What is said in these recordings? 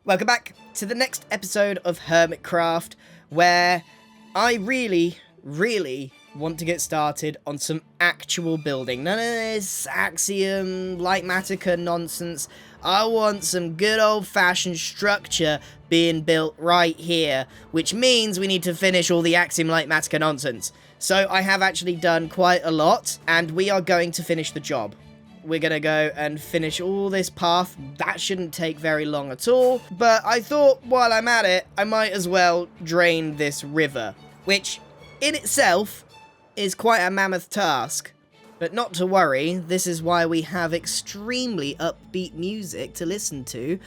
Welcome back to the next episode of Hermitcraft, where I really want to get started on some actual building. None of this Axiom, Light Matica nonsense. I want some good old-fashioned structure being built right here, which means we need to finish all the Axiom Light Matica nonsense. So I have actually done quite a lot, and we are going to finish the job. We're gonna go and finish all this path. That shouldn't take very long at all. But I thought while I'm at it, I might as well drain this river, which in itself is quite a mammoth task. But not to worry, this is why we have extremely upbeat music to listen to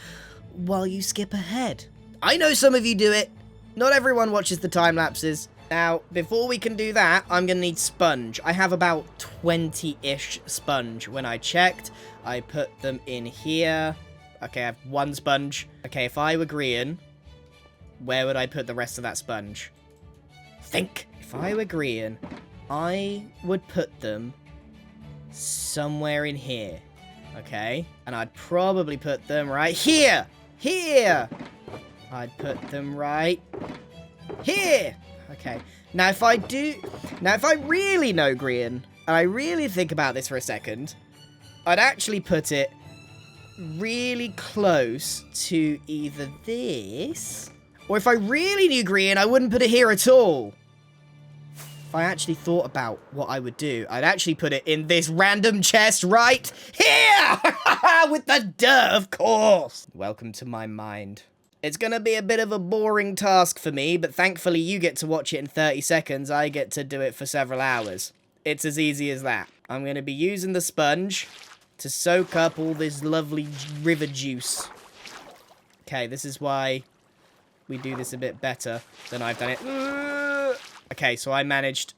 while you skip ahead. I know some of you do it. Not everyone watches the time lapses. Now, before we can do that, I'm going to need sponge. I have about 20-ish sponge. When I checked, I put them in here. Okay, I have one sponge. Okay, if I were Grian, where would I put the rest of that sponge? Think. If I were Grian, I would put them somewhere in here. Okay? And I'd probably put them right here. Here! I'd put them right here. Okay, now if I really know Grian, and I really think about this for a second, I'd actually put it really close to either this, or if I really knew Grian, I wouldn't put it here at all. If I actually thought about what I would do, I'd actually put it in this random chest right here! With the duh, of course! Welcome to my mind. It's gonna be a bit of a boring task for me, but thankfully you get to watch it in 30 seconds, I get to do it for several hours. It's as easy as that. I'm gonna be using the sponge to soak up all this lovely river juice. Okay, this is why we do this a bit better than I've done it. Okay, so I managed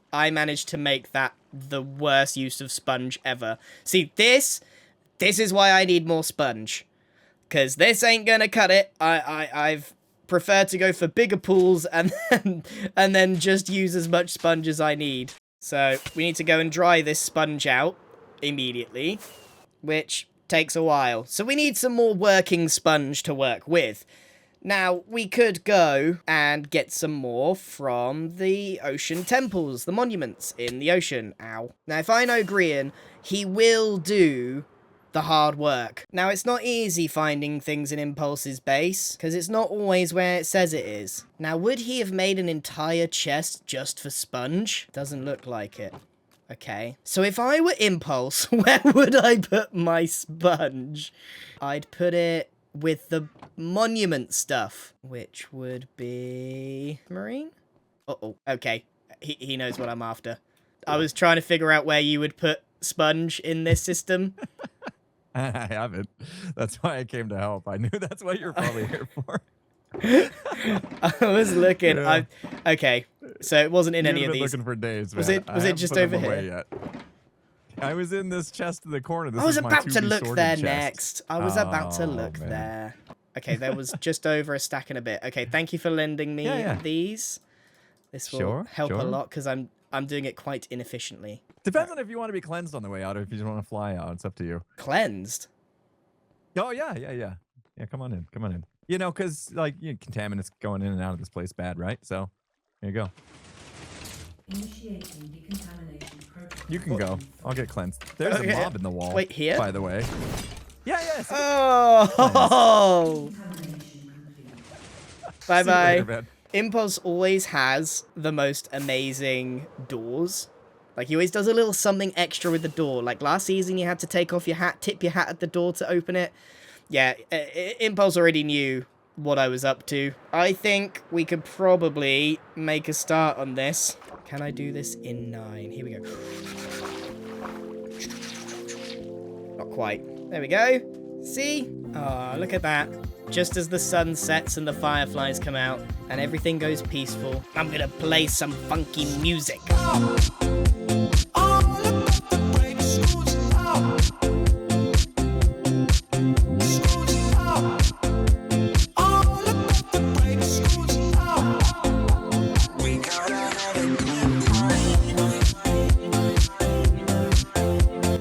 to make that the worst use of sponge ever. See, this is why I need more sponge. Because this ain't gonna cut it. I've preferred to go for bigger pools and then just use as much sponge as I need. So we need to go and dry this sponge out immediately, which takes a while. So we need some more working sponge to work with. Now, we could go and get some more from the ocean temples, the monuments in the ocean. Ow. Now, if I know Grian, he will do the hard work. Now, it's not easy finding things in Impulse's base, because it's not always where it says it is. Now, would he have made an entire chest just for sponge? Doesn't look like it. Okay. So if I were Impulse, where would I put my sponge? I'd put it with the monument stuff, which would be Marine? Uh-oh. Okay. He knows what I'm after. I was trying to figure out where you would put sponge in this system. I haven't. That's why I came to help. I knew that's what you're probably here for. I was looking. Yeah. Okay, so it wasn't in You've any of been these. looking for days, man. Was it just over here? Yet. I was in this chest in the corner. This I was is my about to to-be look sorted there chest. next. I was about to look man. there. Okay, there was just over a stack and a bit. Okay, thank you for lending me these. This will help a lot because I'm doing it quite inefficiently. Depends on if you want to be cleansed on the way out or if you just want to fly out. It's up to you. Cleansed? Oh, yeah. Yeah, come on in. You know, because, like, contaminants going in and out of this place bad, right? So, here you go. Initiating decontamination protocol. You can go. I'll get cleansed. There's a mob in the wall. Wait, here? By the way. Yeah. See? Oh! See you Bye-bye. later, man. Impulse always has the most amazing doors. Like, he always does a little something extra with the door. Like, last season, you had to take off your hat, tip your hat at the door to open it. Yeah, Impulse already knew what I was up to. I think we could probably make a start on this. Can I do this in 9? Here we go. Not quite. There we go. See? Oh, look at that. Just as the sun sets and the fireflies come out and everything goes peaceful, I'm gonna play some funky music.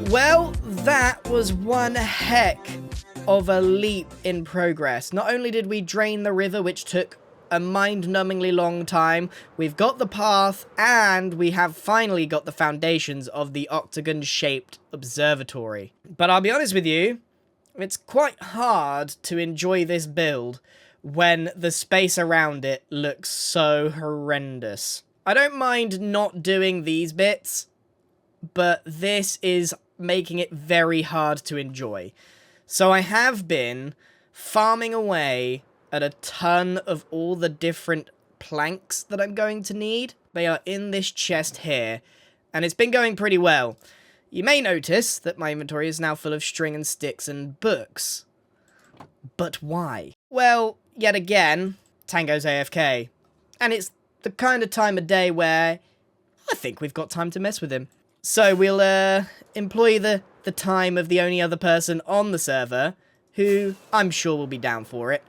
Well, that was one heck of a leap in progress. Not only did we drain the river, which took a mind-numbingly long time, we've got the path, and we have finally got the foundations of the octagon-shaped observatory. But I'll be honest with you, it's quite hard to enjoy this build when the space around it looks so horrendous. I don't mind not doing these bits, but this is making it very hard to enjoy. So I have been farming away at a ton of all the different planks that I'm going to need. They are in this chest here, and it's been going pretty well. You may notice that my inventory is now full of string and sticks and books. But why? Well, yet again, Tango's AFK. And it's the kind of time of day where I think we've got time to mess with him. So we'll employ the time of the only other person on the server, who I'm sure will be down for it.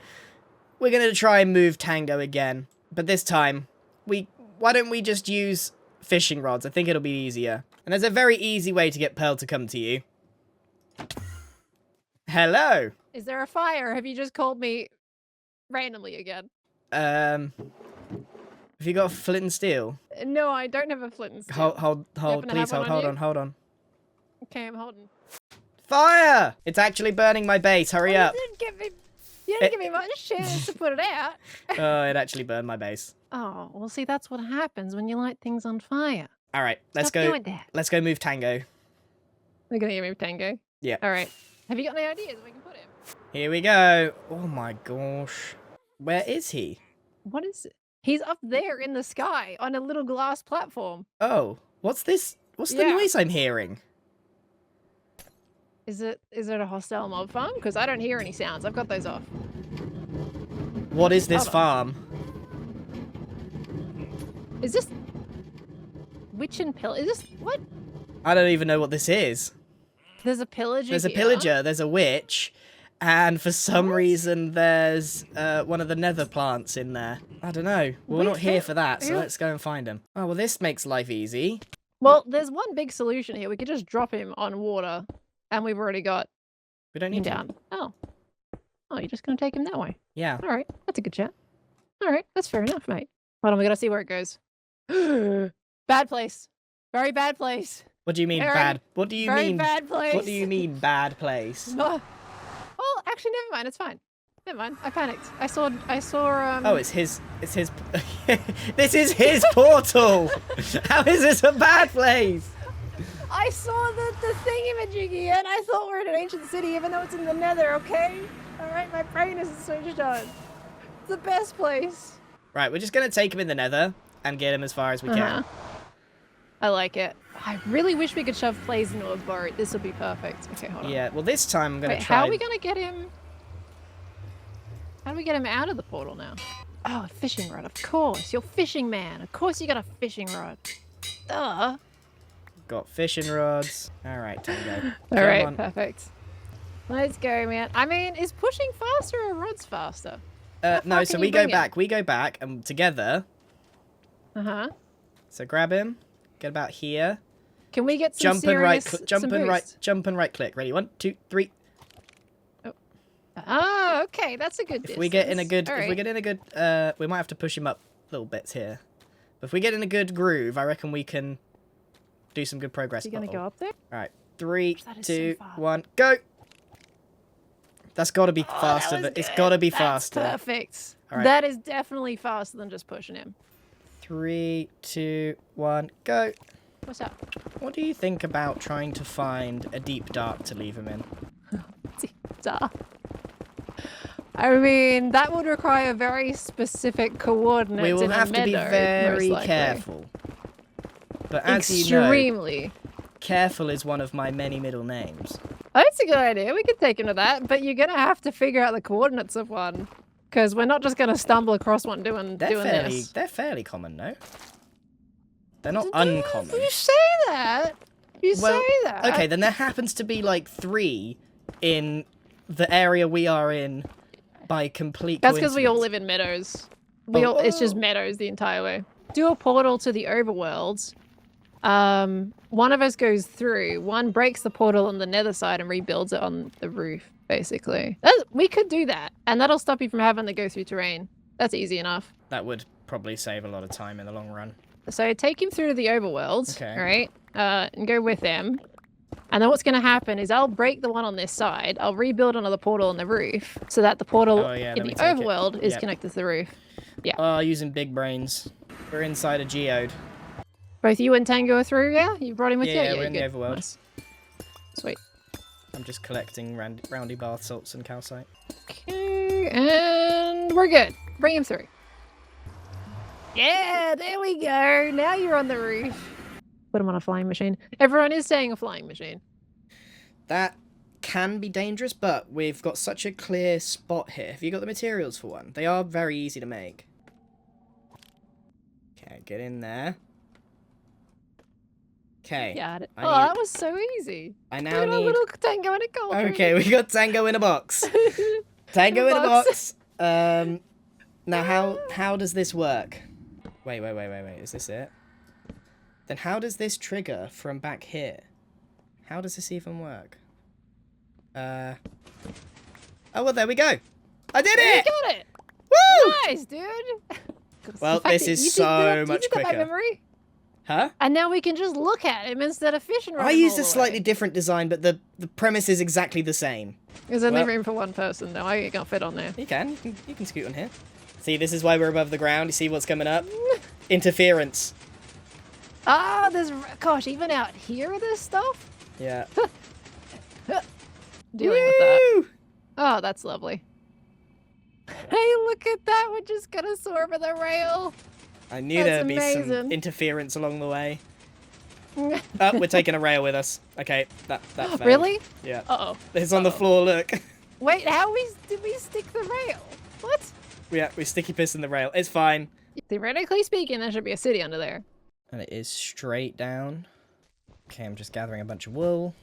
We're going to try and move Tango again. But this time, why don't we just use fishing rods? I think it'll be easier. And there's a very easy way to get Pearl to come to you. Hello. Is there a fire? Have you just called me randomly again? Have you got a flint and steel? No, I don't have a flint and steel. Hold, please hold on. Okay, I'm holding. Fire! It's actually burning my base, hurry up. You didn't give me much chance to put it out. Oh, it actually burned my base. Oh, well see, that's what happens when you light things on fire. Alright, let's Stop go. doing that. Let's go move Tango. We're gonna get move Tango? Yeah. Alright. Have you got any ideas where we can put him? Here we go. Oh my gosh. Where is he? What is it? He's up there in the sky on a little glass platform. Oh, what's this? What's the Yeah. noise I'm hearing? Is it a hostile mob farm? Because I don't hear any sounds. I've got those off. What is this Hold farm? Is this witch and pill? Is this what? I don't even know what this is. There's a pillager. There's a here? pillager, there's a witch, and for some What? reason there's one of the nether plants in there. I don't know. We're Wait, not here who- for that, so who- let's go and find him. Oh, well, this makes life easy. Well, there's one big solution here. We could just drop him on water, and we've already got We don't him need to. down. Oh, you're just gonna take him that way. Yeah. All right, that's a good chat. All right, that's fair enough, mate. Hold on, we gotta see where it goes. Bad place. Very bad place. What do you mean Very- bad? What do you Very mean? bad place. What do you mean bad place? Well, actually, never mind. It's fine. Never mind. I panicked. I saw. Oh, it's his. This is his portal. How is this a bad place? I saw the thingy-majiggy, and I thought we're in an ancient city, even though it's in the Nether. Okay. All right, my brain isn't switched on. It's the best place. Right, we're just gonna take him in the nether and get him as far as we can. I like it. I really wish we could shove plays into a boat. This would be perfect. Okay, hold on. Yeah. Well, this time I'm gonna Wait, try. how are we gonna get him? How do we get him out of the portal now? Oh, a fishing rod. Of course, you're fishing man. Of course, you got a fishing rod. Duh. Got fishing rods. All right, Tango. All Come right, on. perfect. Let's go, man. I mean, is pushing faster or rods faster? No, far so can we you go bring it? back. We go back, and together. Uh huh. So grab him. Get about here. Can we get some Jump and right. serious, Jump some and right. boost? Jump and right click. Ready? 1, 2, 3. Oh, okay, that's a good. If we get in a good, All if we right. get in a good, we might have to push him up little bits here. But if we get in a good groove, I reckon we can do some good progress. Is he gonna Uh-oh. go up there? All right, 3, That is so 2, far. 1, go. That's got to be Oh, faster. that was It's good. got to be That's faster. Perfect. All right. That is definitely faster than just pushing him. 3, 2, 1, go. What's up? What do you think about trying to find a deep dark to leave him in? Duh. I mean, that would require very specific coordinates. We will in a have to be meadow, very most likely. careful. But as you know, Extremely. careful is one of my many middle names. That's a good idea. We could take him to that, but you're gonna have to figure out the coordinates of one, because we're not just gonna stumble across one doing this. They're fairly common, no? They're not uncommon. You say that. You Well, say that. okay, then there happens to be like 3 in the area we are in by complete That's because we all coincidence. live in meadows. Oh, It's just oh. meadows the entire way. Do a portal to the overworlds, One of us goes through, one breaks the portal on the nether side and rebuilds it on the roof, basically. We could do that, and that'll stop you from having to go through terrain. That's easy enough. That would probably save a lot of time in the long run. So take him through to the overworld, Okay. right? And go with them. And then what's going to happen is I'll break the one on this side. I'll rebuild another portal on the roof so that the portal Oh, yeah, in let me the take it. overworld is Yep. connected to the roof. Oh, using big brains. We're inside a geode. Both you and Tango are through, yeah? You brought him with you? Yeah, we're in the good. overworld. Nice. Sweet. I'm just collecting roundy bath salts and calcite. Okay, and we're good. Bring him through. Yeah, there we go. Now you're on the roof. Put him on a flying machine. Everyone is saying a flying machine. That can be dangerous, but we've got such a clear spot here. Have you got the materials for one? They are very easy to make. Okay, get in there. Okay. Got it. I Oh, need- that was so easy. I Look now at our need... little Tango in a cauldron. Okay, we got Tango in a box. Tango in a box. Now how does this work? Wait. Is this it? Then how does this trigger from back here? How does this even work? Oh, well, there we go. I did You it! got it. Woo! Nice, dude. Well, The fact this that is you so did much that by quicker. memory, Huh? and now we can just look at him instead of fishing. I used a slightly different design, but the premise is exactly the same. There's only well- room for one person, though. I can't fit on there. You can scoot on here. See, this is why we're above the ground. You see what's coming up? Interference. Ah, gosh, even out here, there's stuff. Yeah. Dealing with that. Woo! Oh, that's lovely. Hey, look at that! We're just gonna soar over the rail. I knew That's there'd be some amazing. interference along the way. Oh, we're taking a rail with us. Okay, that failed. Really? Yeah. Uh oh. It's on the floor, look. Wait, did we stick the rail? What? Yeah, we sticky piss in the rail. It's fine. Theoretically speaking, there should be a city under there. And it is straight down. Okay, I'm just gathering a bunch of wool.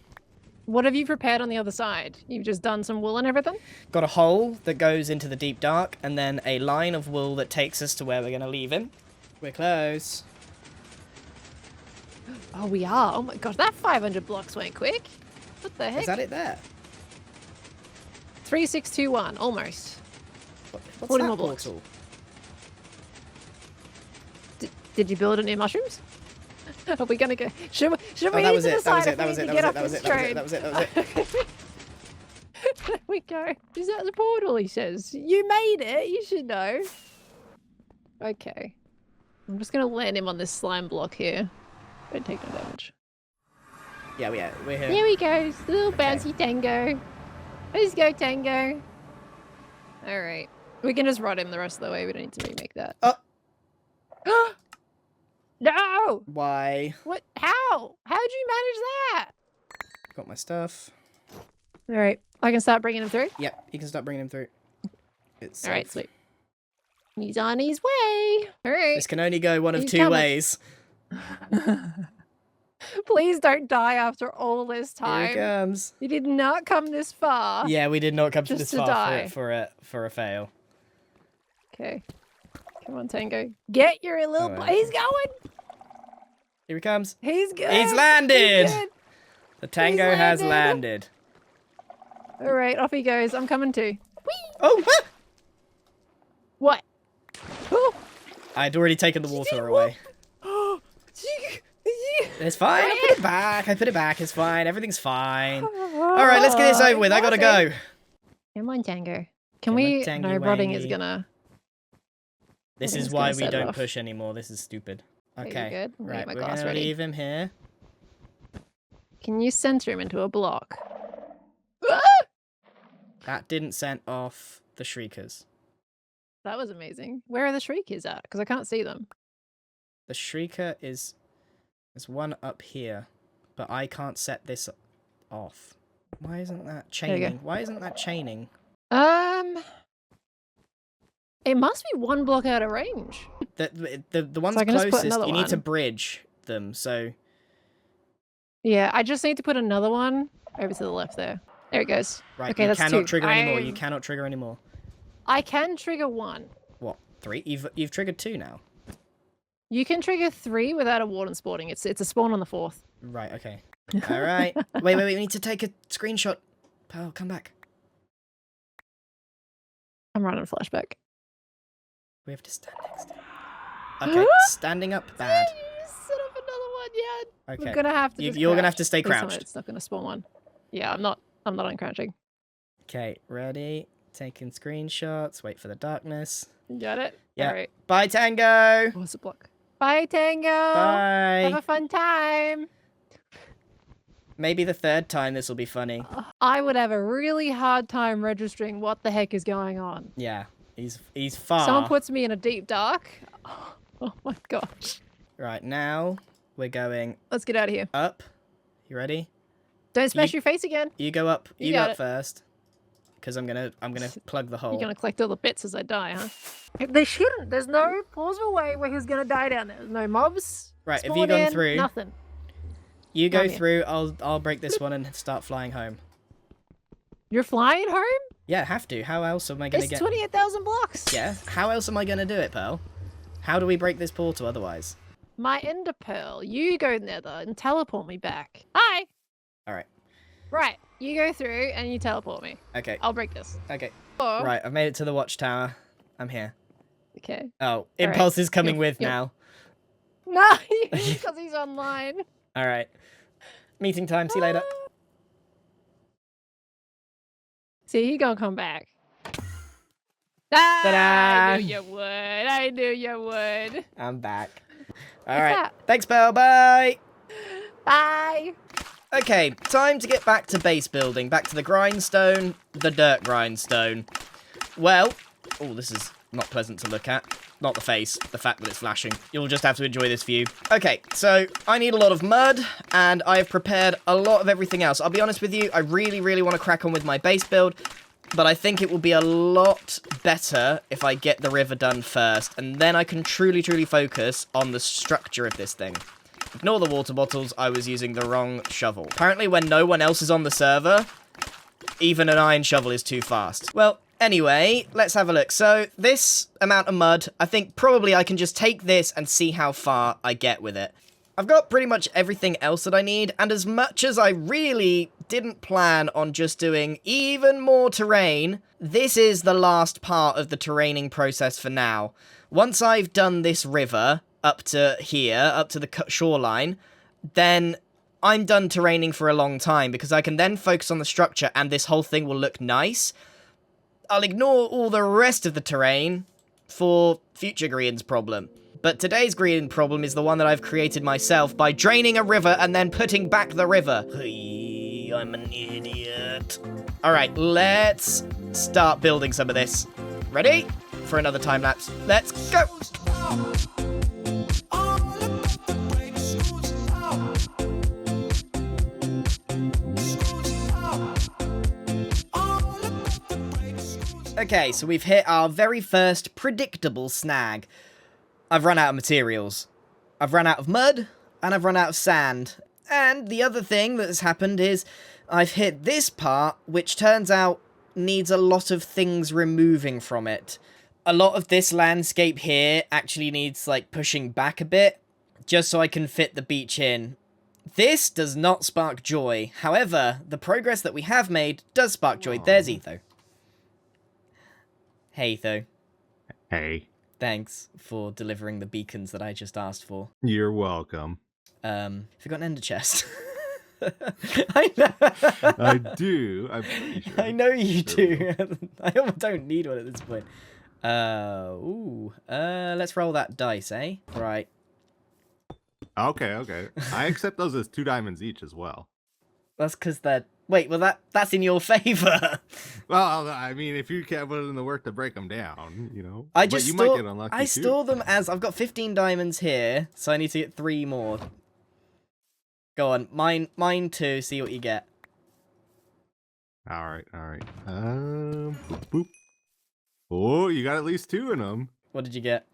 What have you prepared on the other side? You've just done some wool and everything? Got a hole that goes into the deep dark, and then a line of wool that takes us to where we're going to leave him. We're close. Oh, we are. Oh my gosh, that 500 blocks went quick. What the heck? Is that it there? 3621, almost. What's 40 that more blocks. portal? Did you build any mushrooms? Are we gonna go? Should we Oh, need that was to it. That was decide it. That if was we it. need to That get was off it. this train? That was it. That was it. There we go. Is that the portal, he says? You made it. You should know. Okay. I'm just going to land him on this slime block here. Don't take no damage. Yeah, we're here. There he goes. Little bouncy Tango. Let's go, Tango. Alright. We can just ride him the rest of the way. We don't need to remake that. Oh. No! Why? What? How? How'd you manage that? Got my stuff. Alright. I can start bringing him through? Yep, you can start bringing him through. It's Alright, safe. sweet. He's on his way. Alright. This can only go one of He's two coming. ways. Please don't die after all this Here time. it comes. You did not come this far. Yeah, we did not come Just this to far die. for a fail. Okay. Come on, Tango. Get your little... Alright. He's going! Here he comes. He's good! He's landed! He's good. The Tango has landed. landed. Alright, off he goes. I'm coming too. Oh! Ah! What? Oh! I'd already taken the water away. It's fine. I put it back. It's fine. Everything's fine. All right, let's get this over with. I gotta go. Come on, Tango. Can Come on, we... Tangy No, rodding is wangy. gonna... This Everything's is why gonna we set don't off. push anymore. This is stupid. Okay, Okay. you're good. I'm gonna Right, get we're my glass gonna ready. leave him here. Can you center him into a block? That didn't send off the shriekers. That was amazing. Where are the shriekers at? Because I can't see them. The shrieker is... There's one up here, but I can't set this off. Why isn't that There you go. chaining? Why isn't that chaining? It must be one block out of range. The ones I can just put closest, another you need to one. bridge them, so... Yeah, I just need to put another one over to the left there. There it goes. Right, Okay, you that's cannot two. trigger anymore. You cannot trigger anymore. I can trigger one. What? 3? You've triggered 2 now. You can trigger 3 without a warden spawning. It's a spawn on the 4th. Right, okay. Alright. Wait, we need to take a screenshot. Pearl, come back. I'm running a flashback. We have to stand next to it. Okay, standing up, bad. You set up another one, yeah. Okay. We're gonna have to. You're gonna have to stay Please tell me crouched. It's not gonna spawn one. Yeah, I'm not uncrouching. Okay, ready? Taking screenshots. Wait for the darkness. Got it? Yeah. Alright. Bye, Tango. Oh, it's a block. Bye, Tango. Bye. Have a fun time. Maybe the third time this will be funny. I would have a really hard time registering what the heck is going on. Yeah, he's far. Someone puts me in a deep dark. Oh my gosh. Right, now we're going Let's get out of here. up. You ready? Don't smash your face again. You go up. You You go got up it. first. Because I'm gonna plug the hole. You're gonna collect all the bits as I die, huh? There shouldn't. There's no plausible way where he's gonna die down there. There's no mobs. Right, have you spawn gone in, through? Nothing. You go Come here. through. I'll break this one and start flying home. You're flying home? Yeah, have to. How else am I gonna It's get? 28,000 blocks. Yeah. How else am I gonna do it, Pearl? How do we break this portal otherwise? My ender pearl. You go nether and teleport me back. Hi. All right. Right. You go through and you teleport me. Okay. I'll break this. Okay. Oh. Right. I've made it to the watchtower. I'm here. Okay. Oh, Impulse is coming with now. No, because he's online. All right. Meeting time. See you later. See, he gonna come back. Ah, Ta-da! I knew you would. I knew you would. I'm back. All What's right. that? Thanks, Pearl. Bye. Bye. Okay, time to get back to base building. Back to the grindstone, the dirt grindstone. Well, oh, this is not pleasant to look at. Not the face, the fact that it's flashing. You'll just have to enjoy this view. Okay, so I need a lot of mud, and I have prepared a lot of everything else. I'll be honest with you, I really want to crack on with my base build, but I think it will be a lot better if I get the river done first, and then I can truly focus on the structure of this thing. Ignore the water bottles, I was using the wrong shovel. Apparently when no one else is on the server, even an iron shovel is too fast. Well, anyway, let's have a look. So, this amount of mud, I think probably I can just take this and see how far I get with it. I've got pretty much everything else that I need, and as much as I really didn't plan on just doing even more terrain, this is the last part of the terraining process for now. Once I've done this river up to here, up to the shoreline, then I'm done terraining for a long time, because I can then focus on the structure and this whole thing will look nice. I'll ignore all the rest of the terrain for future Grian's problem. But today's Grian problem is the one that I've created myself by draining a river and then putting back the river. Hey, I'm an idiot. Alright, let's start building some of this. Ready? For another time lapse. Let's go! Okay, so we've hit our very first predictable snag. I've run out of materials. I've run out of mud, and I've run out of sand. And the other thing that has happened is I've hit this part, which turns out needs a lot of things removing from it. A lot of this landscape here actually needs, like, pushing back a bit, just so I can fit the beach in. This does not spark joy. However, the progress that we have made does spark joy. There's Etho. Hey, Etho. Hey, Thanks for delivering the beacons that I just asked for. you're welcome. Have you got an ender chest? I know. I do. I'm pretty sure. I know you Sure do. I almost don't need one at this point. Let's roll that dice, eh? Right. Okay. I accept those as 2 diamonds each as well. That's because they're... Wait, well, that's in your favor. Well, I mean, if you can't put in the work to break them down, you know. I But just you store, might get unlucky I too. store them as... I've got 15 diamonds here, so I need to get 3 more. Go on, mine 2, see what you get. All right. Boop, boop. Oh, you got at least 2 in them. What did you get?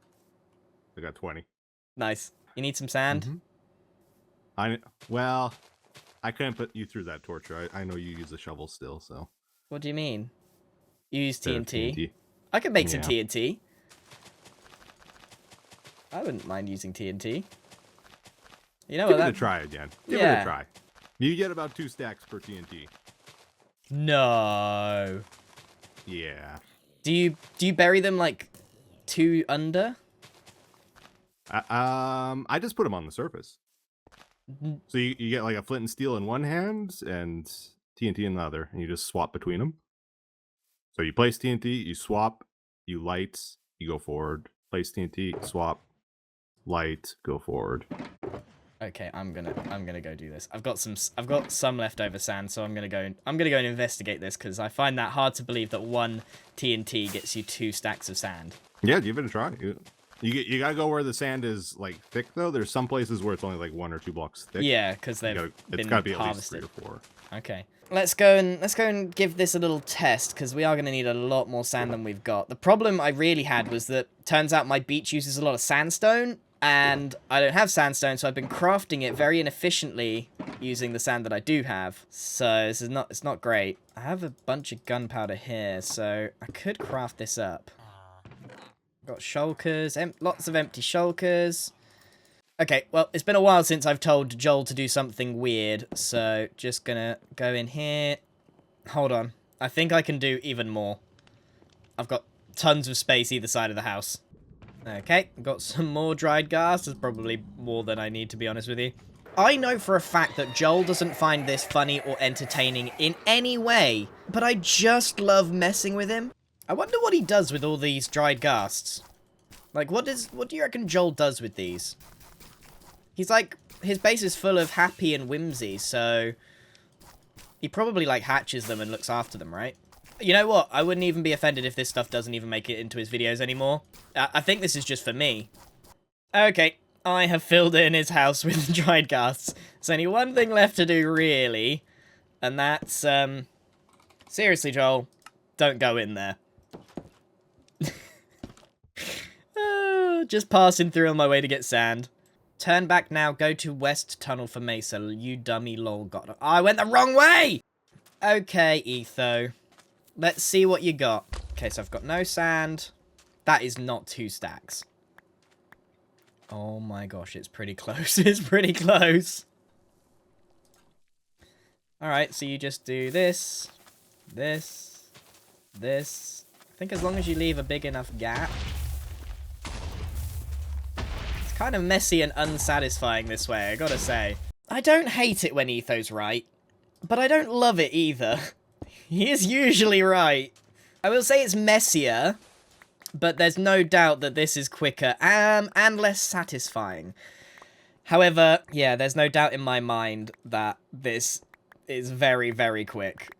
I got 20. Nice. You need some sand? Mhm. Well, I couldn't put you through that torture. I know you use a shovel still, so. What do you mean? You use Instead of TNT? I could make some Yeah. TNT. I wouldn't mind using TNT. You know Give what? it a try again. Give it Yeah. a try. You get about 2 stacks per TNT. No. Yeah. Do you bury them like 2 under? I just put them on the surface. So you get like a flint and steel in one hand and TNT in the other, and you just swap between them. So you place TNT, you swap, you light, you go forward. Place TNT, swap, light, go forward. Okay, I'm gonna go do this. I've got some leftover sand, so I'm gonna go and investigate this because I find that hard to believe that 1 TNT gets you 2 stacks of sand. Yeah, give it a try. You gotta go where the sand is like thick though. There's some places where it's only like 1 or 2 blocks thick. Yeah, because they've It's been gotta be at harvested. least 3 or 4. Okay. Let's go and give this a little test because we are going to need a lot more sand than we've got. The problem I really had was that turns out my beach uses a lot of sandstone and I don't have sandstone, so I've been crafting it very inefficiently using the sand that I do have. So it's not great. I have a bunch of gunpowder here, so I could craft this up. Got shulkers, lots of empty shulkers. Okay, well, it's been a while since I've told Joel to do something weird, so just gonna go in here. Hold on. I think I can do even more. I've got tons of space either side of the house. Okay, got some more dried grass. There's probably more than I need, to be honest with you. I know for a fact that Joel doesn't find this funny or entertaining in any way, but I just love messing with him. I wonder what he does with all these dried ghasts. Like, what do you reckon Joel does with these? He's like, his base is full of happy and whimsy, so he probably like hatches them and looks after them, right? You know what? I wouldn't even be offended if this stuff doesn't even make it into his videos anymore. I think this is just for me. Okay, I have filled in his house with dried ghasts. There's only one thing left to do, really, and that's, seriously, Joel, don't go in there. Just passing through on my way to get sand. Turn back now, go to West Tunnel for Mesa, you dummy lol got it. I went the wrong way! Okay, Etho. Let's see what you got. Okay, so I've got no sand. That is not 2 stacks. Oh my gosh, it's pretty close. It's pretty close. Alright, so you just do this, this, this. I think as long as you leave a big enough gap. Kind of messy and unsatisfying this way, I gotta say. I don't hate it when Etho's right, but I don't love it either. He is usually right. I will say it's messier, but there's no doubt that this is quicker and less satisfying. However, yeah, there's no doubt in my mind that this is very, very quick.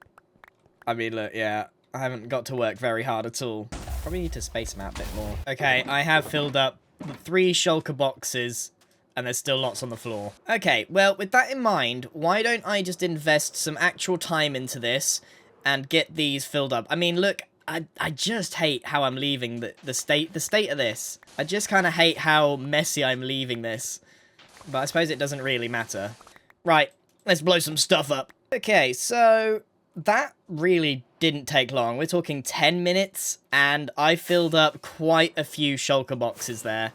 I mean, look, yeah, I haven't got to work very hard at all. Probably need to space them out a bit more. Okay, I have filled up 3 shulker boxes, and there's still lots on the floor. Okay, well, with that in mind, why don't I just invest some actual time into this and get these filled up? I mean, look, I just hate how I'm leaving the state of this. I just kind of hate how messy I'm leaving this. But I suppose it doesn't really matter. Right, let's blow some stuff up. Okay, so that really didn't take long. We're talking 10 minutes, and I filled up quite a few shulker boxes there.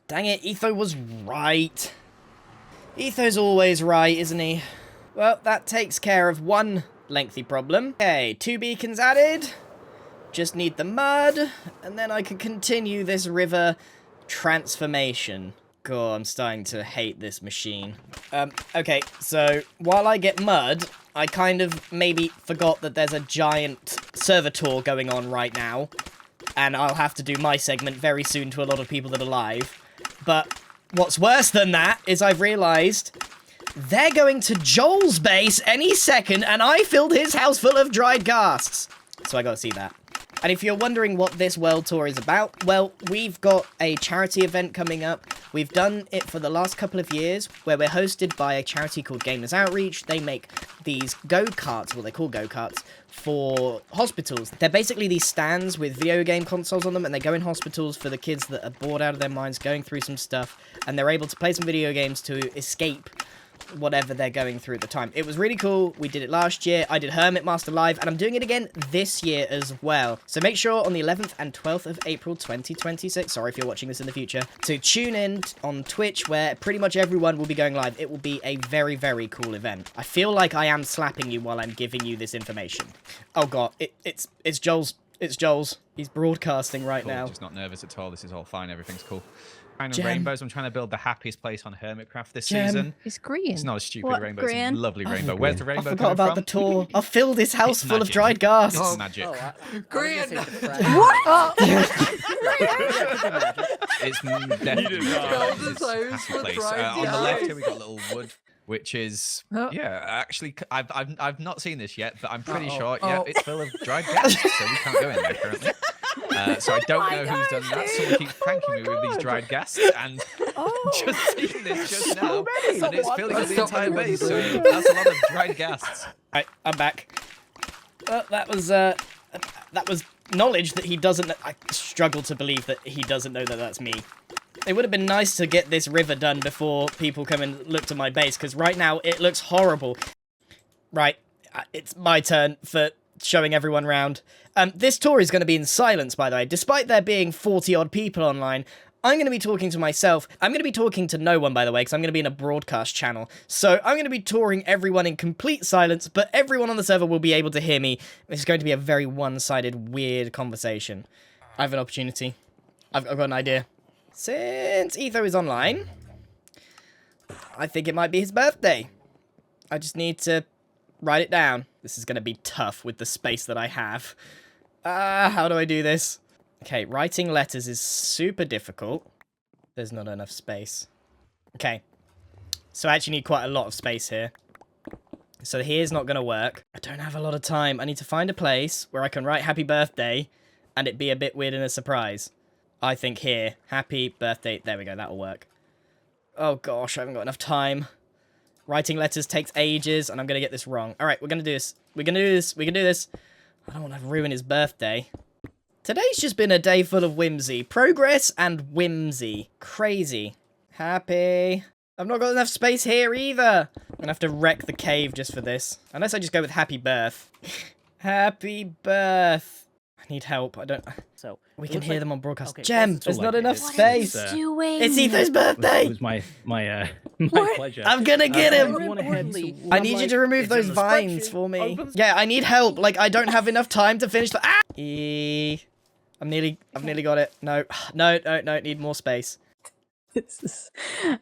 Dang it, Etho was right. Etho's always right, isn't he? Well, that takes care of one lengthy problem. Okay, 2 beacons added. Just need the mud, and then I can continue this river transformation. God, I'm starting to hate this machine. Okay, so while I get mud, I kind of maybe forgot that there's a giant servitor going on right now, and I'll have to do my segment very soon to a lot of people that are live. But what's worse than that is I've realized they're going to Joel's base any second, and I filled his house full of dried ghasts. So I gotta see that. And if you're wondering what this world tour is about, well, we've got a charity event coming up. We've done it for the last couple of years, where we're hosted by a charity called Gamers Outreach. They make these go-karts, well, they're called go-karts, for hospitals. They're basically these stands with video game consoles on them, and they go in hospitals for the kids that are bored out of their minds, going through some stuff, and they're able to play some video games to escape whatever they're going through at the time. It was really cool. We did it last year. I did Hermit Master Live, and I'm doing it again this year as well. So make sure on the 11th and 12th of April 2026, sorry if you're watching this in the future, to tune in on Twitch, where pretty much everyone will be going live. It will be a very, very cool event. I feel like I am slapping you while I'm giving you this information. Oh god, it's Joel's. It's Joel's. He's broadcasting right Cool, now. Just not nervous at all. This is all fine. Everything's cool. Kind of Gem. rainbows. I'm trying to build the happiest place on Hermitcraft this Gem. season. It's green. It's not a stupid What, rainbow. Grian? It's a lovely rainbow. Where's the I rainbow forgot coming about from? the tour. I've filled this house It's full of magic. dried gas. It's magic. Green! It's definitely not. it's Build a this happy house place. with dried On the left gas. here we got a little wood, which is Oh. yeah. Actually, I've not seen this yet, but I'm pretty Uh-oh. sure yeah, Oh. it's full of dried gas, so we can't go in there currently. So I don't know who's done that. Someone keeps pranking me with these dried gas, and just seen this just now, and it's filling up the That's entire not base. So really that's a lot of dried gas. Right, I'm back. That was knowledge that he doesn't. I struggle to believe that he doesn't know that that's me. It would have been nice to get this river done before people come and look to my base, because right now it looks horrible. Right, it's my turn for showing everyone round. This tour is going to be in silence, by the way. Despite there being 40-odd people online, I'm going to be talking to myself. I'm going to be talking to no one, by the way, because I'm going to be in a broadcast channel. So I'm going to be touring everyone in complete silence, but everyone on the server will be able to hear me. It's going to be a very one-sided, weird conversation. I have an opportunity. I've got an idea. Since Etho is online, I think it might be his birthday. I just need to write it down. This is going to be tough with the space that I have. How do I do this? Okay, writing letters is super difficult. There's not enough space. Okay. So I actually need quite a lot of space here. So here's not going to work. I don't have a lot of time. I need to find a place where I can write happy birthday and it be a bit weird and a surprise. I think here. Happy birthday. There we go. That'll work. Oh gosh, I haven't got enough time. Writing letters takes ages, and I'm going to get this wrong. Alright, we're going to do this. We're going to do this. We can do this. I don't want to ruin his birthday. Today's just been a day full of whimsy. Progress and whimsy. Crazy. Happy. I've not got enough space here either. I'm going to have to wreck the cave just for this. Unless I just go with happy birth. Happy birth. I need help. I don't... So We it can looks hear like- them on broadcast. okay, Gem, it's there's all not like enough it's- space. it's, doing? It's Etho's birthday. It was my my What? pleasure. I'm gonna get I him. went ahead, so I I'm need you like, to remove it's in those the vines spreadsheet. for me. Open- Yeah, I need help. Like, I don't have enough time to finish the... Ah! I've nearly got it. No, need more space. This is,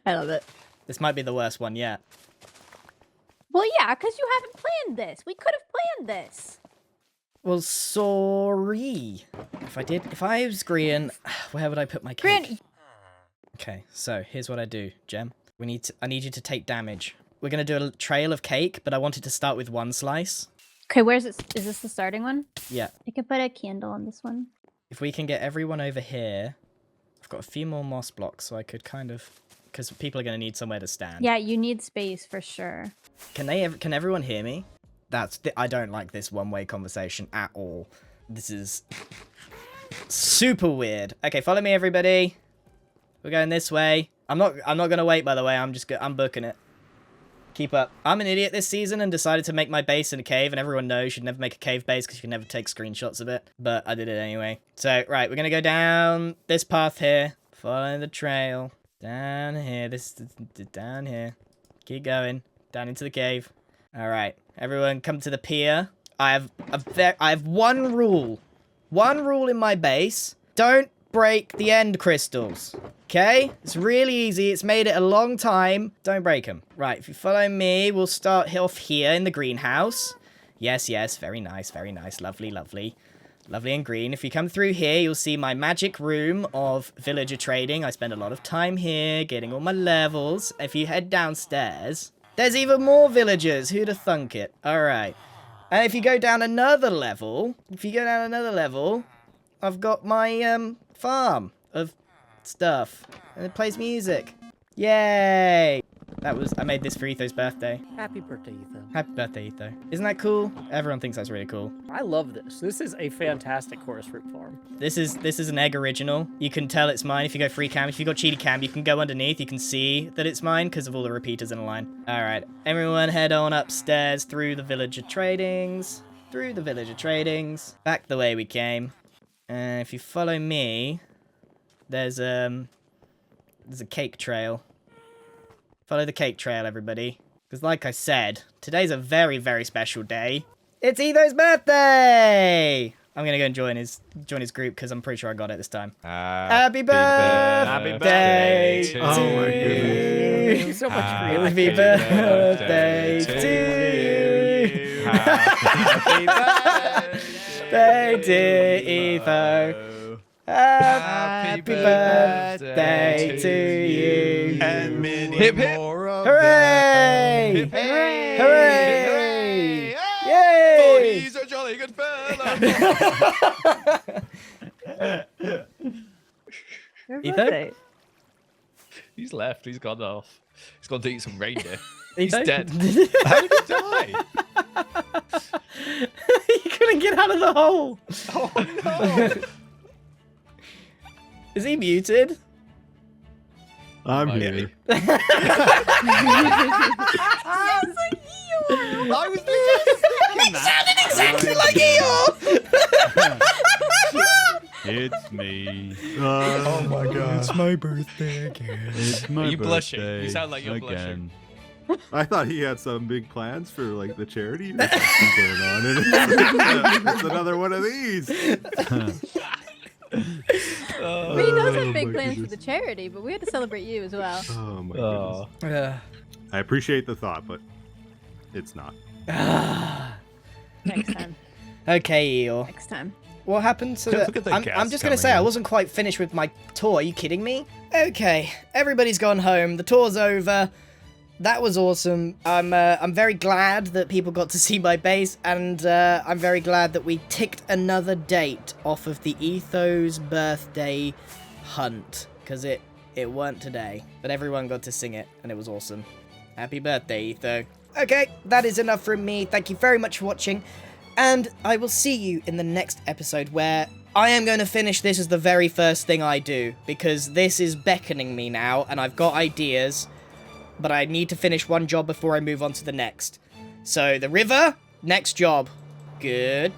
I love it. This might be the worst one yet. Well, yeah, because you haven't planned this. We could have planned this. Well, sorry. If I was Grian, where would I put my cake? Grant, Okay, so here's what I do, Gem. I need you to take damage. We're gonna do a trail of cake, but I want it to start with one slice. okay, where's it? Is this the starting one? Yeah. I could put a candle on this one. If we can get everyone over here, I've got a few more moss blocks, so I could kind of, because people are gonna need somewhere to stand. Yeah, you need space for sure. Can everyone hear me? I don't like this one-way conversation at all. This is super weird. Okay, follow me, everybody. We're going this way. I'm not gonna wait, by the way. I'm booking it. Keep up. I'm an idiot this season and decided to make my base in a cave, and everyone knows you should never make a cave base because you can never take screenshots of it. But I did it anyway. So, right, we're gonna go down this path here. Follow the trail. Down here. Down here. Keep going. Down into the cave. Alright. Everyone come to the pier. I have one rule. One rule in my base. Don't break the end crystals. Okay? It's really easy. It's made it a long time. Don't break them. Right, if you follow me, we'll start off here in the greenhouse. Yes, very nice, very nice. Lovely, lovely. Lovely and green. If you come through here, you'll see my magic room of villager trading. I spend a lot of time here getting all my levels. If you head downstairs, there's even more villagers. Who'd have thunk it? Alright. And if you go down another level, I've got my farm of stuff. And it plays music. Yay! I made this for Etho's birthday. Happy birthday, Ethan. Happy birthday, Etho. Isn't that cool? Everyone thinks that's really cool. I love this. This is a fantastic chorus fruit farm. This is an egg original. You can tell it's mine if you go free cam. If you go cheaty cam, you can go underneath. You can see that it's mine because of all the repeaters in a line. All right, everyone head on upstairs through the village of tradings. Through the village of tradings. Back the way we came. And if you follow me, there's a cake trail. Follow the cake trail, everybody. Because like I said, today's a very, very special day. It's Etho's birthday! I'm gonna go and join his group because I'm pretty sure I got it this time. Happy birthday to Oh my you! So much Happy birthday to you! Happy Birthday, dear Etho! Happy birthday to you! And many Hip, hip. more of Hooray! Hip, hip. Hooray! Oh, Yay! he's a jolly good fella. Your Ethan? birthday. He's left. He's gone off. He's gone to eat some reindeer. Etho? He's dead. How did he die? He couldn't get out of the hole! Oh no! Is he muted? I'm Might here. be. I I was thinking that. Exactly like Eeyore! It's me. Oh my god. It's my birthday again. It's my Are you blushing? birthday You sound like you're again. blushing. I thought he had some big plans for like the charity or something going on. And it's another one of these. mean, he does have big plans for the charity, but we had to celebrate you as well. Oh my Oh. goodness. I appreciate the thought, but it's not. Next time. Okay, Eeyore. Next time. What happened to Look at the I'm gas just gonna coming say I in. wasn't quite finished with my tour. Are you kidding me? Okay, everybody's gone home. The tour's over. That was awesome. I'm very glad that people got to see my base, and I'm very glad that we ticked another date off of the Etho's birthday hunt, because it weren't today, but everyone got to sing it, and it was awesome. Happy birthday, Etho. Okay, that is enough from me. Thank you very much for watching, and I will see you in the next episode where I am going to finish this as the very first thing I do, because this is beckoning me now, and I've got ideas, but I need to finish one job before I move on to the next. So, the river, next job. Good